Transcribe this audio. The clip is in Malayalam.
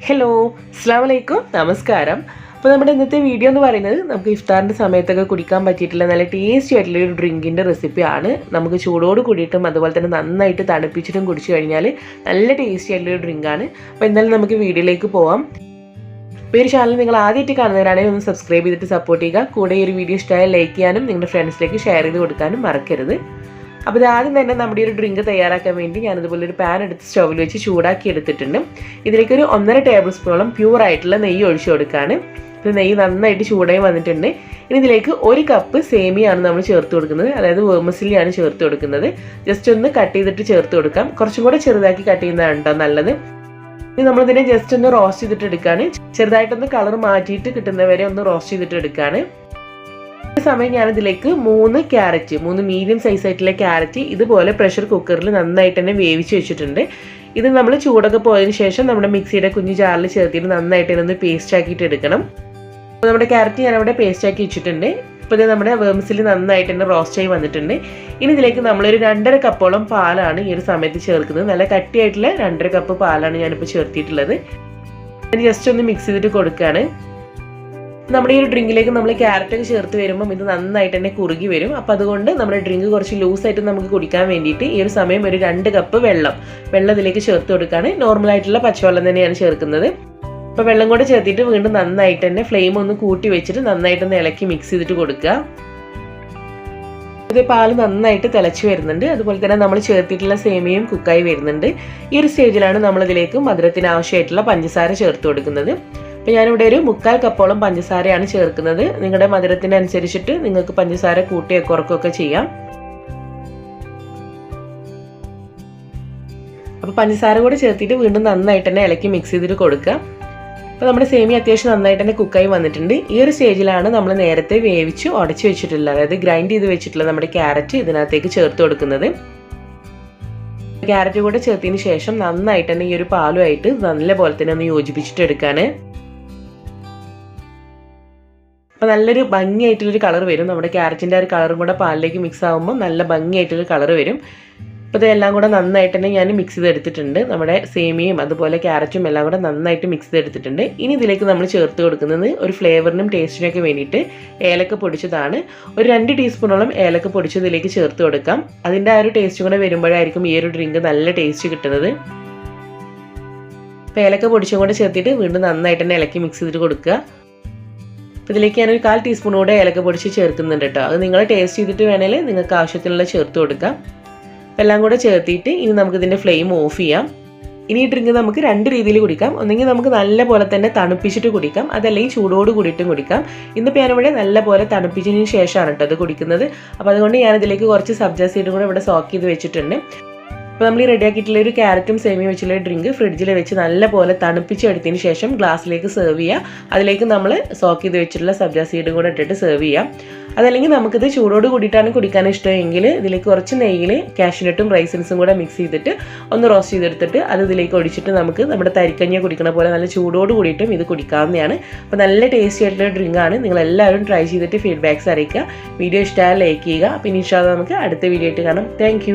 ഹലോ അസ്സലാമു അലൈക്കും നമസ്കാരം. അപ്പോൾ നമ്മുടെ ഇന്നത്തെ വീഡിയോ എന്ന് പറയുന്നത് നമുക്ക് ഇഫ്താറിൻ്റെ സമയത്തൊക്കെ കുടിക്കാൻ പറ്റിയിട്ടുള്ള നല്ല ടേസ്റ്റി ആയിട്ടുള്ള ഒരു ഡ്രിങ്കിൻ്റെ റെസിപ്പിയാണ്. നമുക്ക് ചൂടോട് കൂടിയിട്ടും അതുപോലെ തന്നെ നന്നായിട്ട് തണുപ്പിച്ചിട്ടും കുടിച്ചു കഴിഞ്ഞാൽ നല്ല ടേസ്റ്റി ആയിട്ടുള്ള ഒരു ഡ്രിങ്കാണ്. അപ്പോൾ എന്തായാലും നമുക്ക് വീഡിയോയിലേക്ക് പോവാം. അപ്പോൾ ഈ ചാനൽ നിങ്ങൾ ആദ്യമായിട്ട് കാണുന്നവരാണെങ്കിൽ ഒന്ന് സബ്സ്ക്രൈബ് ചെയ്തിട്ട് സപ്പോർട്ട് ചെയ്യുക. കൂടെ ഈ ഒരു വീഡിയോ ഇഷ്ടമായ ലൈക്ക് ചെയ്യാനും നിങ്ങളുടെ ഫ്രണ്ട്സിലേക്ക് ഷെയർ ചെയ്ത് കൊടുക്കാനും മറക്കരുത്. അപ്പോൾ ആദ്യം തന്നെ നമ്മുടെ ഒരു ഡ്രിങ്ക് തയ്യാറാക്കാൻ വേണ്ടി ഞാനിതുപോലെ ഒരു പാൻ എടുത്ത് സ്റ്റൗവിൽ വെച്ച് ചൂടാക്കി എടുത്തിട്ടുണ്ട്. ഇതിലേക്കൊരു 1.5 ടേബിൾ സ്പൂണോളം പ്യൂറായിട്ടുള്ള നെയ്യ് ഒഴിച്ചു കൊടുക്കുകയാണ്. ഇത് നെയ്യ് നന്നായിട്ട് ചൂടായി വന്നിട്ടുണ്ട്. ഇനി ഇതിലേക്ക് 1 കപ്പ് സേമിയാണ് നമ്മൾ ചേർത്ത് കൊടുക്കുന്നത്, അതായത് വേർമസിലിയാണ് ചേർത്ത് കൊടുക്കുന്നത്. ജസ്റ്റ് ഒന്ന് കട്ട് ചെയ്തിട്ട് ചേർത്ത് കൊടുക്കാം. കുറച്ചും കൂടെ ചെറുതാക്കി കട്ട് ചെയ്യുന്നതാണ് കേട്ടോ നല്ലത്. ഇനി നമ്മളിതിനെ ജസ്റ്റ് ഒന്ന് റോസ്റ്റ് ചെയ്തിട്ട് എടുക്കുകയാണ്. ചെറുതായിട്ടൊന്ന് കളർ മാറ്റിയിട്ട് കിട്ടുന്നവരെ ഒന്ന് റോസ്റ്റ് ചെയ്തിട്ട് എടുക്കുകയാണ്. ഈ സമയം ഞാനിതിലേക്ക് 3 മീഡിയം സൈസ് ആയിട്ടുള്ള ക്യാരറ്റ് ഇതുപോലെ പ്രഷർ കുക്കറിൽ നന്നായിട്ട് തന്നെ വേവിച്ച് വെച്ചിട്ടുണ്ട്. ഇത് നമ്മൾ ചൂടൊക്കെ പോയതിന് ശേഷം നമ്മുടെ മിക്സിയുടെ കുഞ്ഞു ജാറിൽ ചേർത്തിട്ട് നന്നായിട്ട് തന്നെ പേസ്റ്റ് ആക്കിയിട്ട് എടുക്കണം. അപ്പോൾ നമ്മുടെ ക്യാരറ്റ് ഞാനവിടെ പേസ്റ്റ് ആക്കി വെച്ചിട്ടുണ്ട്. ഇപ്പോൾ ഇത് നമ്മുടെ വേംസിൽ നന്നായിട്ട് തന്നെ റോസ്റ്റ് ആയി വന്നിട്ടുണ്ട്. ഇനി ഇതിലേക്ക് നമ്മളൊരു 2.5 കപ്പോളം പാലാണ് ഈ ഒരു സമയത്ത് ചേർക്കുന്നത്. നല്ല കട്ടിയായിട്ടുള്ള 2.5 കപ്പ് പാലാണ് ഞാനിപ്പോൾ ചേർത്തിട്ടുള്ളത്. ജസ്റ്റ് ഒന്ന് മിക്സ് ചെയ്തിട്ട് കൊടുക്കുകയാണ്. നമ്മുടെ ഈ ഒരു ഡ്രിങ്കിലേക്ക് നമ്മൾ ക്യാരറ്റൊക്കെ ചേർത്ത് വരുമ്പം ഇത് നന്നായിട്ട് തന്നെ കുറുകി വരും. അപ്പോൾ അതുകൊണ്ട് നമ്മുടെ ഡ്രിങ്ക് കുറച്ച് ലൂസായിട്ട് നമുക്ക് കുടിക്കാൻ വേണ്ടിയിട്ട് ഈ ഒരു സമയം ഒരു 2 കപ്പ് വെള്ളം ഇതിലേക്ക് ചേർത്ത് കൊടുക്കുകയാണ്. നോർമലായിട്ടുള്ള പച്ചവെള്ളം തന്നെയാണ് ചേർക്കുന്നത്. അപ്പോൾ വെള്ളം കൂടെ ചേർത്തിട്ട് വീണ്ടും നന്നായിട്ട് തന്നെ ഫ്ലെയിം ഒന്ന് കൂട്ടി വെച്ചിട്ട് നന്നായിട്ടൊന്ന് ഇളക്കി മിക്സ് ചെയ്തിട്ട് കൊടുക്കുക. ഇത് പാൽ നന്നായിട്ട് തിളച്ച് വരുന്നുണ്ട്. അതുപോലെ തന്നെ നമ്മൾ ചേർത്തിട്ടുള്ള സേമിയയും കുക്കായി വരുന്നുണ്ട്. ഈ ഒരു സ്റ്റേജിലാണ് നമ്മളിതിലേക്ക് മധുരത്തിന് ആവശ്യമായിട്ടുള്ള പഞ്ചസാര ചേർത്ത് കൊടുക്കുന്നത്. അപ്പോൾ ഞാനിവിടെ ഒരു 3/4 കപ്പോളം പഞ്ചസാരയാണ് ചേർക്കുന്നത്. നിങ്ങളുടെ മധുരത്തിനനുസരിച്ചിട്ട് നിങ്ങൾക്ക് പഞ്ചസാര കൂട്ടിയോ കുറക്കുകയൊക്കെ ചെയ്യാം. അപ്പോൾ പഞ്ചസാര കൂടെ ചേർത്തിട്ട് വീണ്ടും നന്നായിട്ട് തന്നെ ഇളക്കി മിക്സ് ചെയ്തിട്ട് കൊടുക്കുക. അപ്പോൾ നമ്മുടെ സേമിയ അത്യാവശ്യം നന്നായിട്ട് തന്നെ കുക്കായി വന്നിട്ടുണ്ട്. ഈ ഒരു സ്റ്റേജിലാണ് നമ്മൾ നേരത്തെ വേവിച്ച് ഉടച്ച് വെച്ചിട്ടുള്ള, അതായത് ഗ്രൈൻഡ് ചെയ്ത് വെച്ചിട്ടുള്ള നമ്മുടെ ക്യാരറ്റ് ഇതിനകത്തേക്ക് ചേർത്ത് കൊടുക്കുന്നത്. ക്യാരറ്റ് കൂടെ ചേർത്തതിന് ശേഷം നന്നായിട്ട് തന്നെ ഈ ഒരു പാലുമായിട്ട് നല്ലപോലെ തന്നെ ഒന്ന് യോജിപ്പിച്ചിട്ട് എടുക്കാൻ. അപ്പോൾ നല്ലൊരു ഭംഗിയായിട്ടുള്ളൊരു കളർ വരും. നമ്മുടെ ക്യാരറ്റിൻ്റെ ഒരു കളറും കൂടെ പാലിലേക്ക് മിക്സ് ആകുമ്പോൾ നല്ല ഭംഗിയായിട്ടൊരു കളർ വരും. അപ്പോൾ ഇതെല്ലാം കൂടെ നന്നായിട്ട് തന്നെ ഞാൻ മിക്സ് ചെയ്തെടുത്തിട്ടുണ്ട്. നമ്മുടെ സേമിയയും അതുപോലെ ക്യാരറ്റും എല്ലാം കൂടെ നന്നായിട്ട് മിക്സ് ചെയ്തെടുത്തിട്ടുണ്ട്. ഇനി ഇതിലേക്ക് നമ്മൾ ചേർത്ത് കൊടുക്കുന്നത് ഒരു ഫ്ലേവറിനും ടേസ്റ്റിനൊക്കെ വേണ്ടിയിട്ട് ഏലക്ക പൊടിച്ചതാണ്. ഒരു 2 ടീസ്പൂണോളം ഏലക്ക പൊടിച്ചത് ഇതിലേക്ക് ചേർത്ത് കൊടുക്കാം. അതിൻ്റെ ആ ഒരു ടേസ്റ്റ് കൂടെ വരുമ്പോഴായിരിക്കും ഈ ഒരു ഡ്രിങ്ക് നല്ല ടേസ്റ്റ് കിട്ടുന്നത്. അപ്പോൾ ഏലക്ക പൊടിച്ചും കൂടെ ചേർത്തിട്ട് വീണ്ടും നന്നായിട്ട് തന്നെ ഇളക്കി മിക്സ് ചെയ്തിട്ട് കൊടുക്കുക. അപ്പോൾ ഇതിലേക്ക് ഞാനൊരു 1/4 ടീസ്പൂൺ കൂടെ ഏലക്ക പൊടിച്ച് ചേർക്കുന്നുണ്ട് കേട്ടോ. അത് നിങ്ങൾ ടേസ്റ്റ് ചെയ്തിട്ട് വേണമെങ്കിൽ നിങ്ങൾക്ക് ആവശ്യത്തിനുള്ള ചേർത്ത് കൊടുക്കാം. എല്ലാം കൂടെ ചേർത്തിട്ട് ഇനി നമുക്കിതിൻ്റെ ഫ്ലെയിം ഓഫ് ചെയ്യാം. ഇനി ഈ ഡ്രിങ്ക് നമുക്ക് 2 രീതിയിൽ കുടിക്കാം. ഒന്നെങ്കിൽ നമുക്ക് നല്ല പോലെ തന്നെ തണുപ്പിച്ചിട്ട് കുടിക്കാം, അതല്ലെങ്കിൽ ചൂടോട് കൂടിയിട്ടും കുടിക്കാം. ഇന്നിപ്പോൾ ഞാനിവിടെ നല്ല പോലെ തണുപ്പിച്ചതിന് ശേഷമാണ് കേട്ടോ അത് കുടിക്കുന്നത്. അപ്പോൾ അതുകൊണ്ട് ഞാനിതിലേക്ക് കുറച്ച് സബ്ജ സീഡും കൂടെ ഇവിടെ സോക്ക് ചെയ്ത് വെച്ചിട്ടുണ്ട്. അപ്പോൾ നമ്മൾ ഈ റെഡിയാക്കിയിട്ടുള്ള ഒരു ക്യാരറ്റും സേമിയയും വെച്ചുള്ള ഡ്രിങ്ക് ഫ്രിഡ്ജിൽ വെച്ച് നല്ല പോലെ തണുപ്പിച്ചെടുത്തതിന് ശേഷം ഗ്ലാസ്സിലേക്ക് സെർവ് ചെയ്യുക. അതിലേക്ക് നമ്മൾ സോക്ക് ചെയ്ത് വെച്ചിട്ടുള്ള സബ്ജ സീഡും കൂടെ ഇട്ടിട്ട് സെർവ് ചെയ്യാം. അതല്ലെങ്കിൽ നമുക്കിത് ചൂടോട് കൂടിയിട്ടാണ് കുടിക്കാൻ ഇഷ്ടമെങ്കിൽ ഇതിലേക്ക് കുറച്ച് നെയ്യിൽ കാഷ്യൂനട്ടും റൈസിൻസും കൂടെ മിക്സ് ചെയ്തിട്ട് ഒന്ന് റോസ്റ്റ് ചെയ്തെടുത്തിട്ട് അത് ഇതിലേക്ക് ഒഴിച്ചിട്ട് നമുക്ക് നമ്മുടെ തരിക്കഞ്ഞ കുടിക്കണ പോലെ നല്ല ചൂടോട് കൂടിയിട്ടും ഇത് കുടിക്കാവുന്നതാണ്. അപ്പോൾ നല്ല ടേസ്റ്റി ആയിട്ടുള്ള ഡ്രിങ്കാണ്. നിങ്ങളെല്ലാവരും ട്രൈ ചെയ്തിട്ട് ഫീഡ്ബാക്ക്സ് അറിയിക്കുക. വീഡിയോ ഇഷ്ടമായാൽ ലൈക്ക് ചെയ്യുക. പിന്നെ ഇൻഷാ അല്ലാഹ് നമുക്ക് അടുത്ത വീഡിയോ ആയിട്ട് കാണാം. താങ്ക്